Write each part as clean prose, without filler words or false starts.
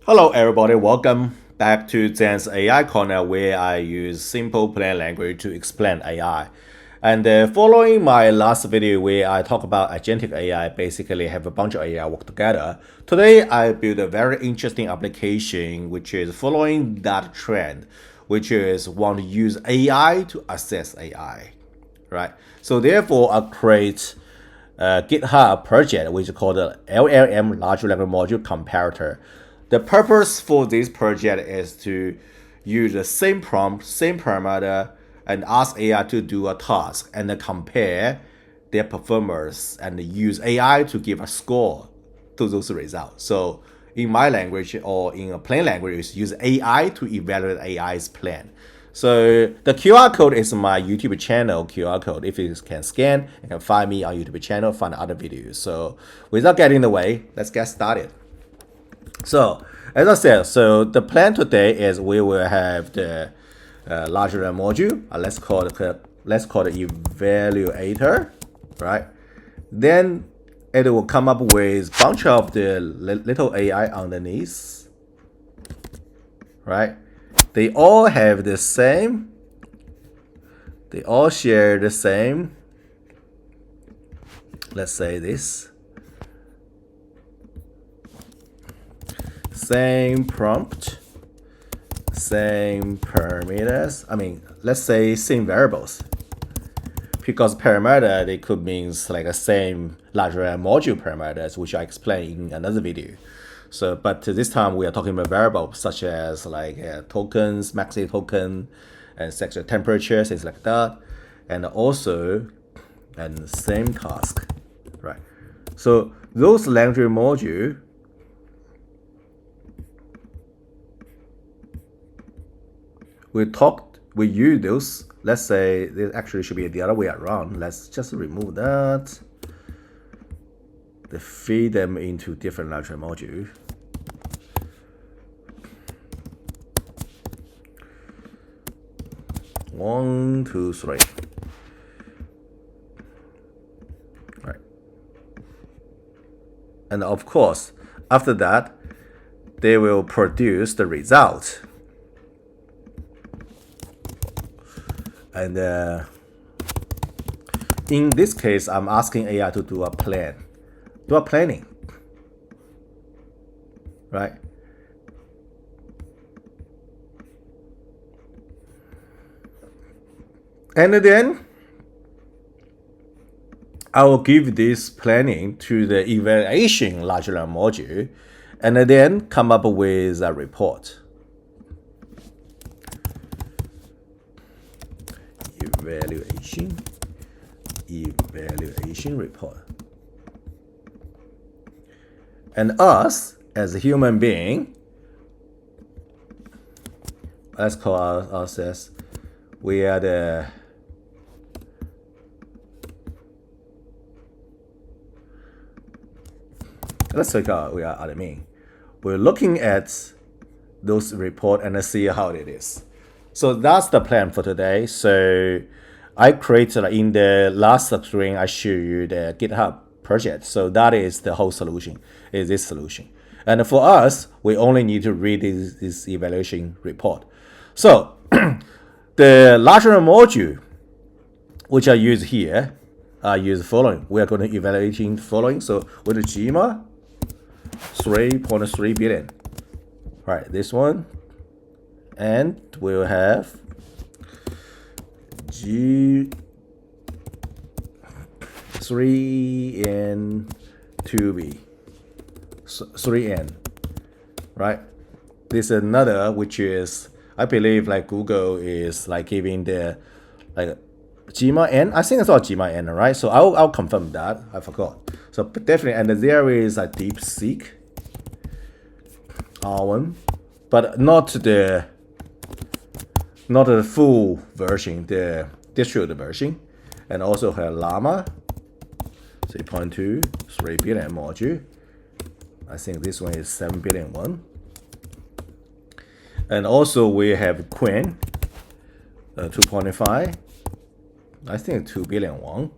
Hello everybody, welcome back to Zen's AI Corner where I use simple plain language to explain AI. And following my last video where I talk about agentic AI, basically have a bunch of AI work together. Today I built a very interesting application which is following that trend, which is want to use AI to assess AI, right? So therefore I create GitHub project, which is called the LLM Large Language Module Comparator. The purpose for this project is to use the same prompt, same parameter, and ask AI to do a task and then compare their performance and use AI to give a score to those results. So in my language or in a plain language, use AI to evaluate AI's plan. So the QR code is my YouTube channel QR code. If you can scan, you can find me on YouTube channel, find other videos. So without getting in the way, let's get started. So as I said, so the plan today is we will have the large language module. Let's call it evaluator, right? Then it will come up with a bunch of the little AI underneath, right? They all have the same. They all share the same. Let's say this. Same prompt, same parameters. Let's say same variables. Because parameter, they could mean like a same large module parameters, which I explained in another video. So, but this time we are talking about variables such as like tokens, maxi token, and sexual temperature, things like that, and also and same task, right? So those language module. We use those. Let's say this actually should be the other way around. Let's just remove that. They feed them into different language module. One, two, three. Right. And of course, after that, they will produce the result. And in this case, I'm asking AI to do a planning, right? And then I will give this planning to the evaluation large language module, and then come up with a report. Evaluation report. And us as a human being, let's call us as we are the let's take out we are admin. We're looking at those report and see how it is. So that's the plan for today. So I created in the last screen, I show you the GitHub project. So that is the whole solution, is this solution. And for us, we only need to read this evaluation report. So the large language module, which I use here, I use following. We are going to evaluate following. So with the Gemma, 3.3 billion. Right, this one. And we'll have G3N 2B. 3N. Right? This is another which is I believe like Google is like giving the like Gemma N. I think it's all Gemma N, right? So I'll confirm that. I forgot. So definitely, and there is a DeepSeek R1, but not the full version, the distributed version, and also have Llama 3.2, 3 billion module. I think this one is 7 billion one. And also we have Qwen 2.5. I think 2 billion won.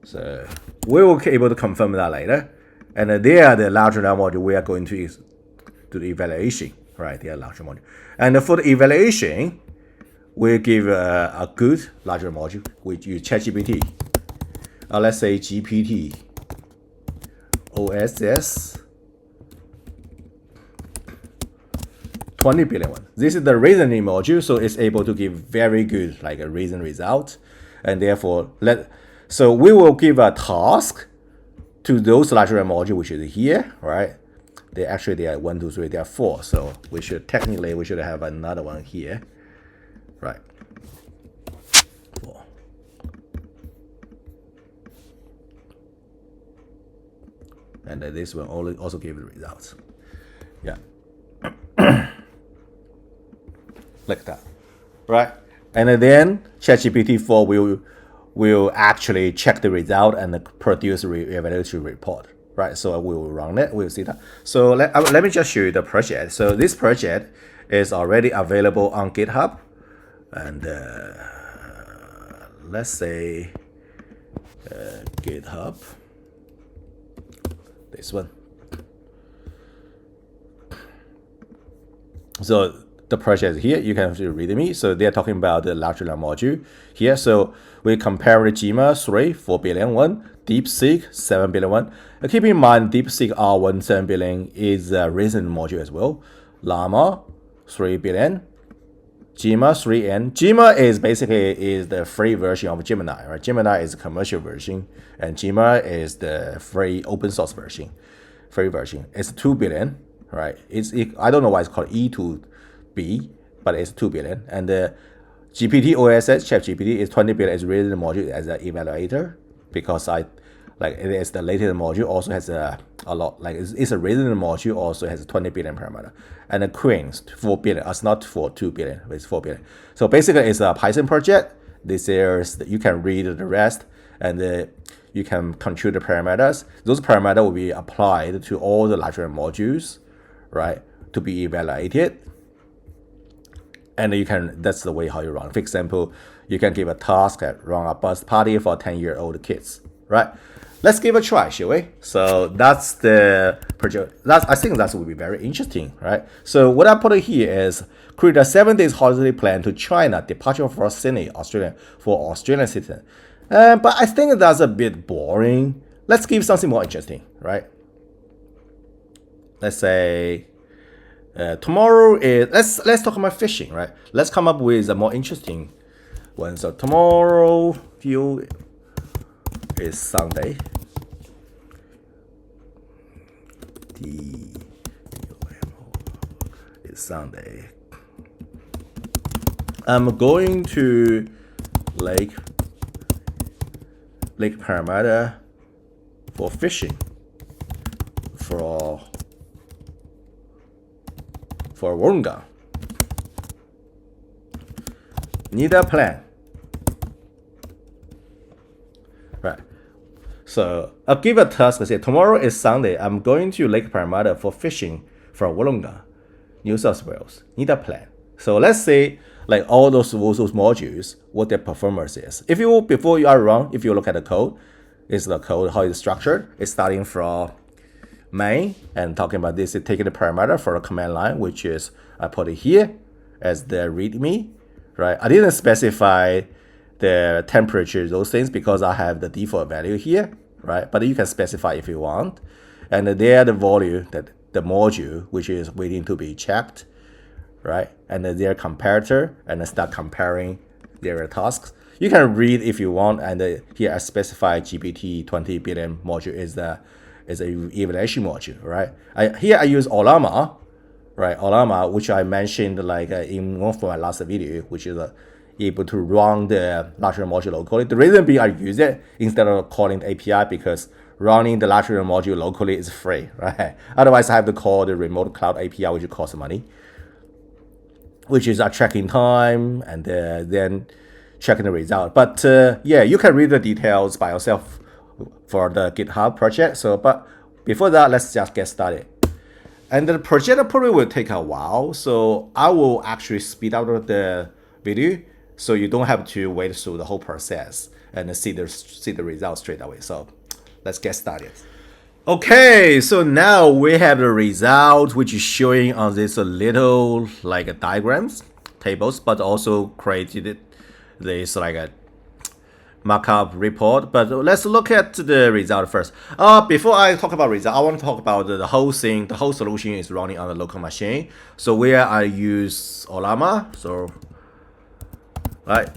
So we will be able to confirm that later. And they are the large language module we are going to do the evaluation, right? The larger module. And for the evaluation, we give a good larger module. We use ChatGPT. Let's say GPT OSS 20 billion one. This is the reasoning module, so it's able to give very good like a reason result, and therefore so we will give a task to those larger module, which is here, right? They are 1, 2, 3, they are 4. So we should have another one here, right? 4. And then this will also give the results. Yeah. Like that, right? And then ChatGPT 4 will actually check the result and produce a evaluation report, right? So we will run it, we'll see that. So let me just show you the project. So this project is already available on GitHub, and let's say GitHub, this one. So the project here, you can read me. So they're talking about the large language module here. So we compare the Gemma 4 billion one, DeepSeek 7 billion one. Keep in mind, DeepSeek R1 7 billion is a recent module as well. Llama 3 billion, Gemma 3N. Gemma is basically the free version of Gemini, right? Gemini is the commercial version, and Gemma is the free open source version. Free version. It's 2 billion, right? I don't know why it's called E2B, but it's 2 billion. And the GPT OSS ChatGPT is 20 billion. It's really the module as an evaluator, because it is the latest module, also has a lot, like it's a resident module, also has 20 billion parameter. And the Qwen 4 billion, it's not for 2 billion, it's 4 billion. So basically it's a Python project. This is, you can read the rest, and you can compute the parameters. Those parameters will be applied to all the larger modules, right, to be evaluated. And that's the way how you run. For example, you can give a task that run a bus party for 10-year-old kids, right? Let's give a try, shall we? So that's the project. I think that will be very interesting, right? So what I put here is create a 7-day holiday plan to China, departure for Sydney, Australia, for Australian citizens. But I think that's a bit boring. Let's give something more interesting, right? Let's say tomorrow is, let's talk about fishing, right? Let's come up with a more interesting one. So tomorrow view is Sunday. It's Sunday. I'm going to Lake Parramatta for fishing for Wollongong. Need a plan. Right. So I'll give a task. I say tomorrow is Sunday. I'm going to Lake Parramatta for fishing for Wollongong, New South Wales. Need a plan. So let's say like all those modules, what their performance is. Before you are run, if you look at the code, is the code how it's structured. It's starting from main and talking about this, taking the parameter for a command line, which is I put it here as the readme, right? I didn't specify the temperature, those things, because I have the default value here, right? But you can specify if you want. And there the value, that the module, which is waiting to be checked, right? And their comparator, and start comparing their tasks. You can read if you want, and here I specify GPT 20 billion module is a evaluation module, right? Here I use Llama, right? Llama, which I mentioned like in one of my last video, which is able to run the larger module locally. The reason being I use it instead of calling the API, because running the larger module locally is free, right? Otherwise I have to call the remote cloud API, which costs money, which is a tracking time and then checking the result. But yeah, you can read the details by yourself for the GitHub project. So, but before that, let's just get started. And the project probably will take a while, so I will actually speed up the video so you don't have to wait through the whole process and see the results straight away. So let's get started. Okay, so now we have the result, which is showing on this little like diagrams, tables, but also created this like a markup report. But let's look at the result first. Before I talk about result, I want to talk about the whole thing. The whole solution is running on the local machine. So where I use Llama, so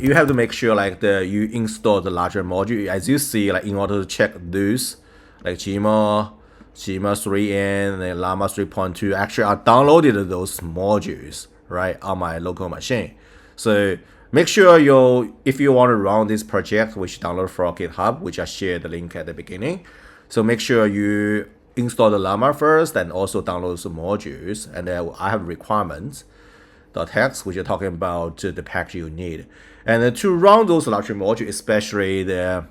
you have to make sure like you install the larger module. As you see, like in order to check those, like Gemma 3N, and Llama 3.2. Actually, I downloaded those modules right on my local machine. So make sure if you want to run this project, which download from GitHub, which I shared the link at the beginning. So make sure you install the Llama first, and also download some modules. And then I have requirements. .text, which are talking about the package you need. And to run those larger modules, especially the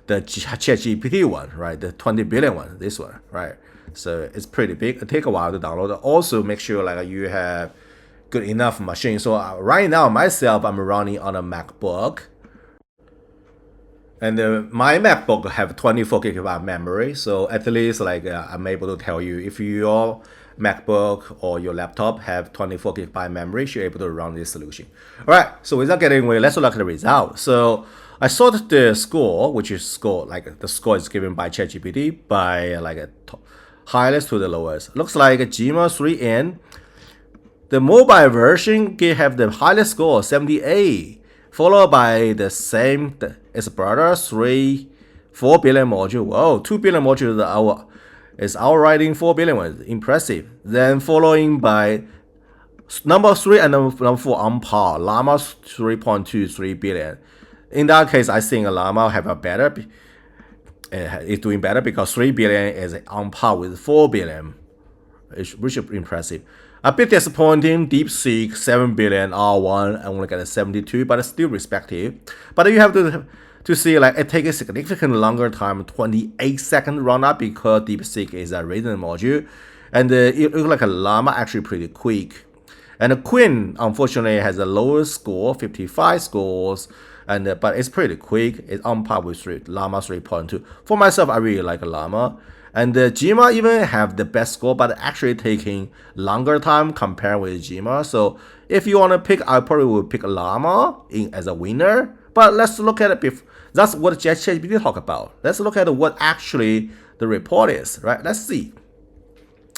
ChatGPT one, right? The 20 billion one, this one, right? So it's pretty big. It takes a while to download. Also, make sure like you have good enough machine. So right now, myself, I'm running on a MacBook. And my MacBook have 24 gigabyte memory. So at least like I'm able to tell you if your MacBook or your laptop have 24 gigabyte memory, you're able to run this solution. All right, so without getting away, let's look at the result. So I sorted the score, which is score, like the score is given by ChatGPT by like a highest to the lowest. Looks like a Gemma 3N. The mobile version have the highest score, 78, followed by the same, its brother, 4 billion module. Whoa, 2 billion module is outriding 4 billion ones. Impressive. Then following by number 3 and number 4 on par. Llama 3.23 billion. In that case, I think Llama have a better, is doing better because 3 billion is on par with 4 billion, which is impressive. A bit disappointing, DeepSeek 7 billion R1 only got a 72, but it's still respective. But you have to see like it takes a significant longer time, 28-second run up, because DeepSeek is a written module, and it looks like a Llama actually pretty quick. And the Qwen unfortunately has a lower score, 55 scores, and but it's pretty quick. It's on par with Llama 3.2. For myself, I really like Llama. And Gemma even have the best score, but actually taking longer time compared with Gemma. So if you want to pick, I probably would pick Llama as a winner. But let's look at it. That's what ChatGPT talk about. Let's look at what actually the report is, right? Let's see.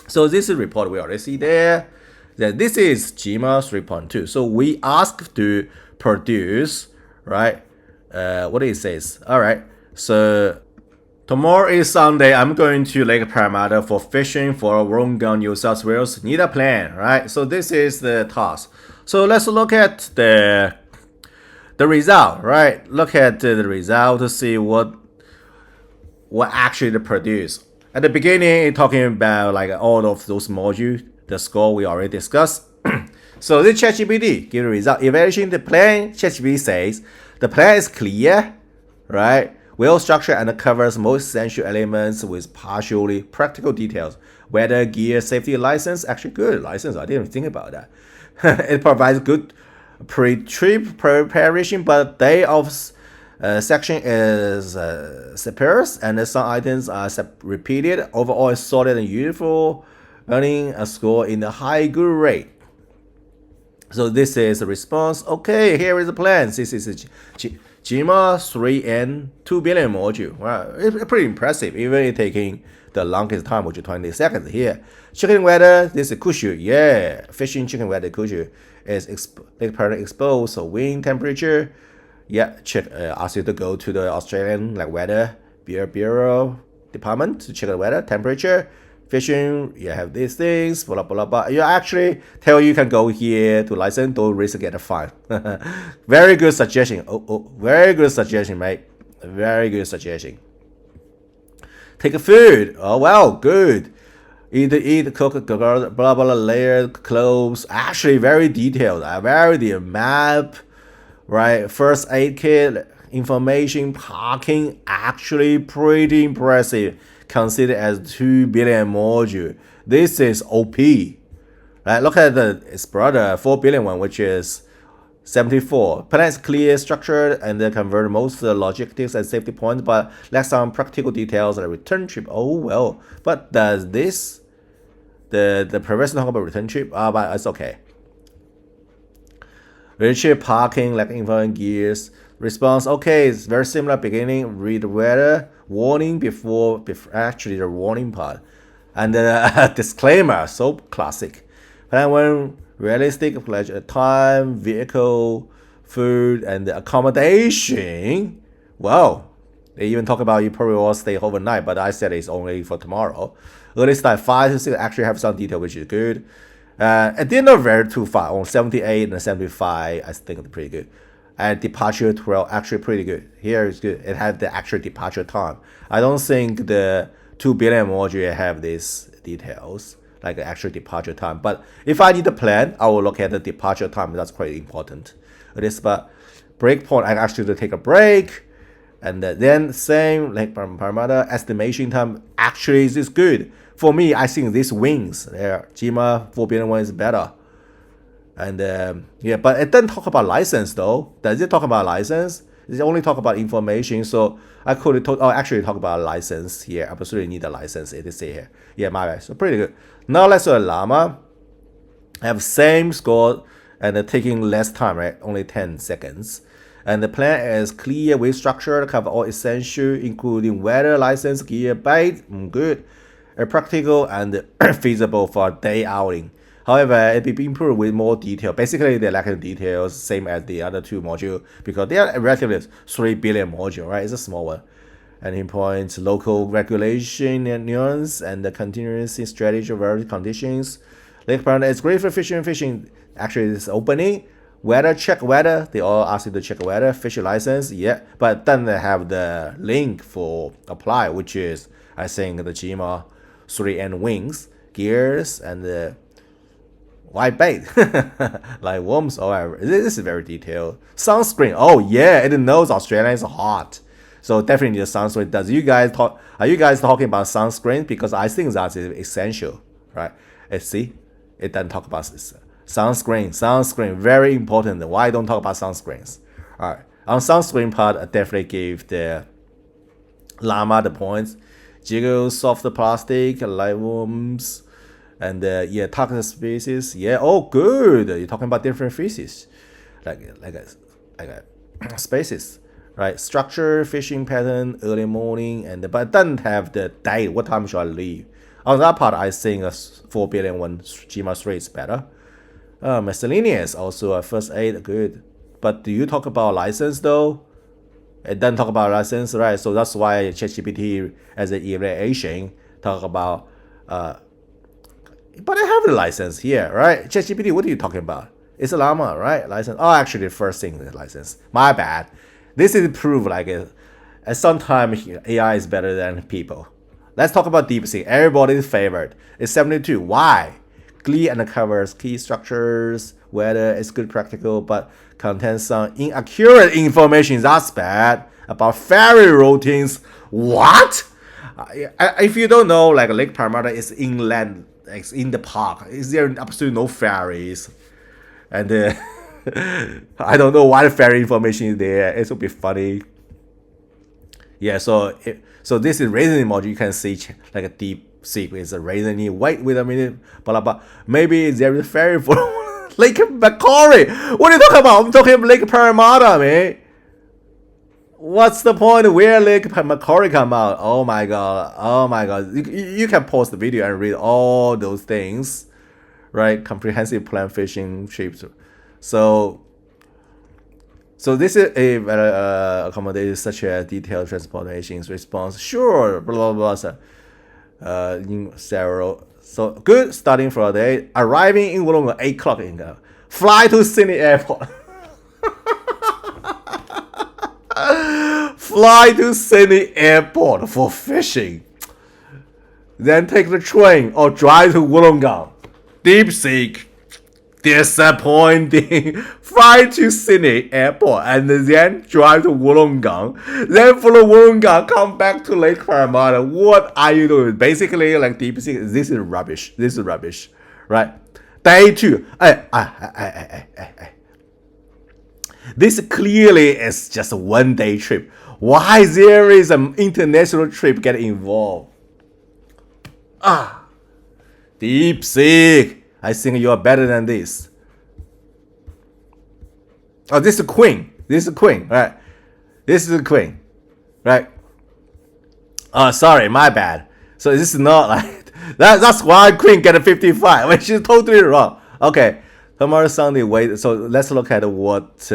So this is report we already see there. That this is Gemma 3.2. So we asked to produce, right? What it says. All right. So tomorrow is Sunday. I'm going to Lake Parramatta for fishing for Wollongong, New South Wales. Need a plan, right? So this is the task. So let's look at the result, right? Look at the result to see what actually they produce. At the beginning, it's talking about like all of those modules, the score we already discussed. So this ChatGPT give the result. Evaluating the plan, ChatGPT says the plan is clear, right? Well structured and covers most essential elements with partially practical details. Weather, gear, safety, license. Actually, good license. I didn't think about that. It provides good pre-trip preparation, but day of section is sparse, and some items are repeated. Overall, it's solid and useful, earning a score in the high good rate. So this is the response. Okay, here is the plan. This is a Gemma 3N 2 billion module. Wow, it's pretty impressive. Even it taking the longest time, which is 20 seconds here. Chicken weather, this is Kushu. Yeah, fishing chicken weather Kushu is exposed. So wind temperature. Yeah, check. Ask you to go to the Australian like weather bureau department to check the weather temperature. Fishing, you have these things, blah blah blah. You actually tell you can go here to license, don't risk get a fine. Very good suggestion. Very good suggestion, mate. Very good suggestion. Take a food. Oh well, good. Eat, cook, blah blah blah. Layered clothes. Actually, very detailed. Very the map, right? First aid kit, information, parking. Actually, pretty impressive. Considered as 2 billion module. This is OP. Right? Look at its brother 4 billion one, which is 74. Plan is clear, structured, and they convert most logistics and safety points, but lacks some practical details like return trip. Oh well. But does this the previous talk about return trip? But it's okay. Retrip parking, like info and gears. Response, okay, it's very similar beginning. Read weather warning before actually the warning part. And the disclaimer, so classic. Plan one, realistic, pledge time, vehicle, food, and the accommodation. Wow. They even talk about you probably will stay overnight, but I said it's only for tomorrow. Early start 5 to 6 actually have some detail, which is good. It did not vary too far. On 78 and 75, I think it's pretty good. And departure 12, actually pretty good. Here is good. It had the actual departure time. I don't think the 2 billion module have these details, like the actual departure time. But if I need a plan, I will look at the departure time. That's quite important. It is, but break point, I actually take a break. And then same like parameter estimation time actually is good. For me, I think this wins. Gemma 4 billion one is better. And yeah, but it doesn't talk about license though. Does it talk about license? It only talk about information. So I could actually talk about license here. I absolutely need a license. It is here. Yeah, my bad. So pretty good. Now let's do a Llama. I have same score and taking less time, right? Only 10 seconds. And the plan is clear with structure, cover all essential, including weather, license, gear, bait. Good. Practical and feasible for a day outing. However, it will be improved with more detail. Basically, they lack details, same as the other 2 modules, because they are relatively 3 billion module, right? It's a small one. And he points local regulation and nuance and the continuous strategy of various conditions. Lake Parana is great for fishing. Actually, it's opening. Weather, check weather. They all ask you to check weather. Fishing license, yeah. But then they have the link for apply, which is, I think, the Gemma 3N wings, gears, and the white bait, like worms. However, this is very detailed. Sunscreen. Oh yeah, it knows Australia is hot, so definitely need a sunscreen. Are you guys talking about sunscreen? Because I think that's essential, right? Let's see, it doesn't talk about this. Sunscreen, very important. Why don't talk about sunscreens? All right, on sunscreen part, I definitely give the Llama the points. Jiggle, soft plastic, light worms, and yeah, toxic species. Yeah, oh good. You're talking about different species, like species, right? Structure, fishing pattern, early morning, and but it doesn't have the date. What time should I leave? On that part, I think a 4 billion one Gemma 3 is better. Miscellaneous, also a first aid, good. But do you talk about license though? It doesn't talk about license, right? So that's why ChatGPT as an evaluation talk about. But I have the license here, right? ChatGPT, what are you talking about? It's a Llama, right? License. Oh, actually, the first thing is license. My bad. This is proof like sometimes AI is better than people. Let's talk about DeepSeek. Everybody's favorite. It's 72. Why? Clear and covers key structures, whether it's good practical, but contains some inaccurate information. That's bad. About ferry routines. What? If you don't know, like Lake Parramatta is inland, it's in the park. Is there absolutely no ferries? And I don't know why the ferry information is there. It would be funny. Yeah, so this is reasoning module. You can see like a DeepSeek is a reasoning. Wait a minute, blah blah. Maybe there is a ferry for Lake Macquarie. What are you talking about? I'm talking about Lake Parramatta, man. What's the point? Where Lake Macquarie come out? Oh my god. You can pause the video and read all those things, right? Comprehensive plan fishing trips. So this is a accommodated such a detailed transportation response. Sure, blah blah blah. In several. So good starting for a day. Arriving in Wollongong 8 o'clock in the fly to Sydney Airport. Fly to Sydney Airport for fishing. Then take the train or drive to Wollongong. DeepSeek. Disappointing. Fly to Sydney Airport and then drive to Wollongong. Then from Wollongong, come back to Lake Parramatta. What are you doing? Basically, like DeepSeek, this is rubbish. Right? Day 2. This clearly is just a one-day trip. Why there is an international trip get involved? DeepSeek. I think you are better than this. Oh, this is Qwen. This is Qwen, right? This is Qwen, right? Oh, sorry, my bad. So this is not like that. That's why Qwen get a 55, which is totally wrong. Okay, tomorrow Sunday. Wait. So let's look at what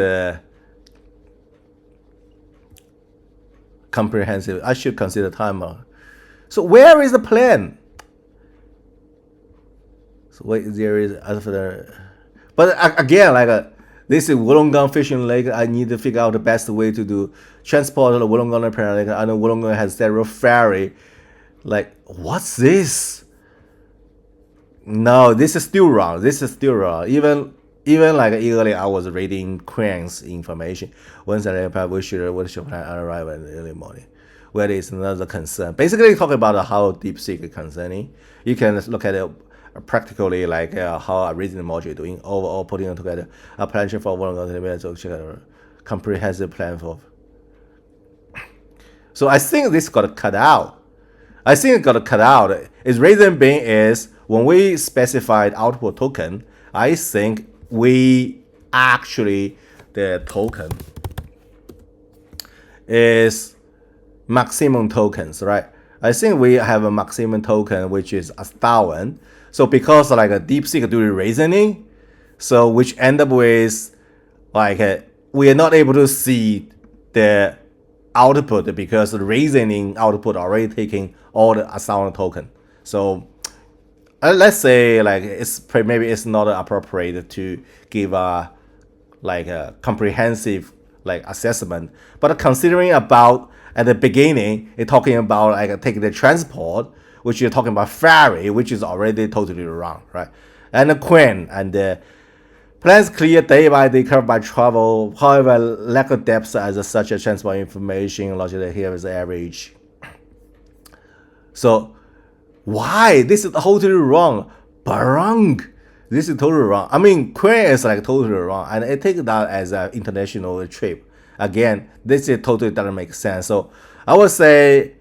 comprehensive. I should consider timer. So where is the plan? So wait, there is after, but again, like this is Wollongong fishing lake. I need to figure out the best way to do transport to the Wollongong Parent Lake. I know Wollongong has several ferry. Like, what's this? No, this is still wrong. This is still wrong. Even like earlier, I was reading Qwen's information. Once we should arrive in the early morning. Where is another concern? Basically, talking about how DeepSeek is concerning. You can look at it practically, like how a reasoning module is doing, overall putting together a plan for one comprehensive plan for. So I think this got cut out. I think it got cut out. Its reason being is when we specified output token, I think we actually the token is maximum tokens, right? I think we have a maximum token which is 1,000. So because like a DeepSeek do reasoning, so which end up with like we are not able to see the output because the reasoning output already taking all the 1,000 token. So let's say like maybe it's not appropriate to give a like a comprehensive like assessment, but considering about at the beginning, it's talking about like taking the transport, which you're talking about ferry, which is already totally wrong, right? And the Qwen and the plans clear day by day curve by travel. However, lack of depth as such a transport information logic here is average. So why this is totally wrong? Barang. This is totally wrong. I mean, Qwen is like totally wrong, and it takes that as an international trip. Again, this is totally doesn't make sense. So I would say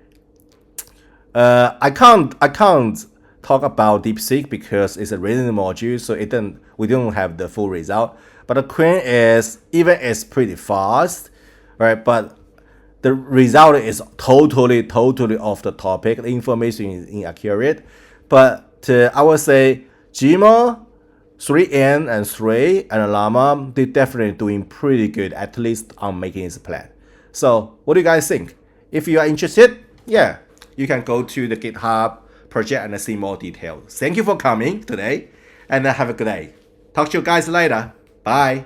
I can't talk about DeepSeek because it's a reasoning module, so we don't have the full result. But the Qwen is it's pretty fast, right? But the result is totally off the topic. The information is inaccurate. But I would say Gemma, 3N and 3 and Llama, they're definitely doing pretty good, at least on making this plan. So what do you guys think? If you are interested, yeah, you can go to the GitHub project and see more details. Thank you for coming today, and have a good day. Talk to you guys later. Bye.